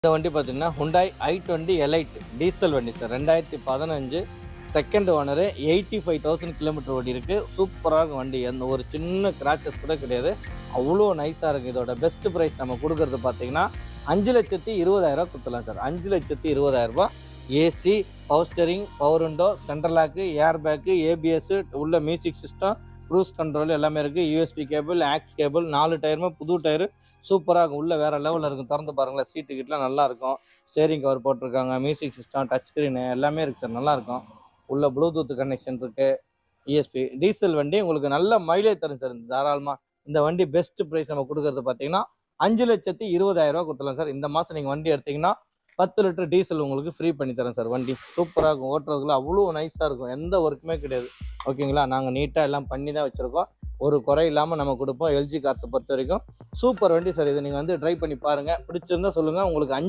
இந்த வண்டி பார்த்தீங்கன்னா Hyundai i20 எலைட் டீசல் வண்டி சார். 2015 second owner. 85,000 கிலோமீட்டர் ஓடி இருக்கு. சூப்பராக இருக்கும் வண்டி. எந்த ஒரு சின்ன கிராச்சஸ் கூட கிடையாது. அவ்வளோ நைஸாக இருக்குது. இதோட பெஸ்ட் ப்ரைஸ் நம்ம கொடுக்குறது பார்த்தீங்கன்னா 5,20,000 கொடுத்துலாம் sir. 5,20,000 AC, power steering, power window, central lock, air bag, ABS, உள்ள மியூசிக் சிஸ்டம், க்ரூஸ் கண்ட்ரோல் எல்லாமே இருக்குது. யூஎஸ்பி கேபிள், ஆக்ஸ் கேபிள், 4 டயருமே புது டயரு. சூப்பராக இருக்கும். உள்ளே வேறு லெவலில் இருக்கும். திறந்து பாருங்களேன், சீட்டு கிட்டலாம் நல்லாயிருக்கும். ஸ்டேரிங் கவர் போட்டிருக்காங்க, மியூசிக் சிஸ்டம், டச் ஸ்க்ரீனு எல்லாமே இருக்குது சார். நல்லாயிருக்கும். உள்ள ப்ளூடூத் கனெக்ஷன் இருக்குது, இஎஸ்பி. டீசல் வண்டி உங்களுக்கு நல்ல மைலேஜ் தரும் சார். தாராளமாக இந்த வண்டி பெஸ்ட் ப்ரைஸ் நம்ம கொடுக்குறது பார்த்தீங்கன்னா 5,20,000 கொடுத்துலாம் சார். இந்த மாதம் நீங்கள் வண்டி எடுத்திங்கன்னா 10 லிட்டர் டீசல் உங்களுக்கு ஃப்ரீ பண்ணி தரேன் சார். வண்டி சூப்பராக இருக்கும். ஓட்டுறதுக்குள்ள அவ்வளோ நைஸாக இருக்கும். எந்த ஒர்க்குமே கிடையாது. ஓகேங்களா? நாங்கள் நீட்டாக எல்லாம் பண்ணி தான் வச்சுருக்கோம். ஒரு குறை இல்லாமல் நம்ம கொடுப்போம். எல்ஜி கார்ஸை பொறுத்த வரைக்கும் சூப்பர் வண்டி சார். இதை நீங்கள் வந்து ட்ரை பண்ணி பாருங்கள். பிடிச்சிருந்தா சொல்லுங்கள். உங்களுக்கு 5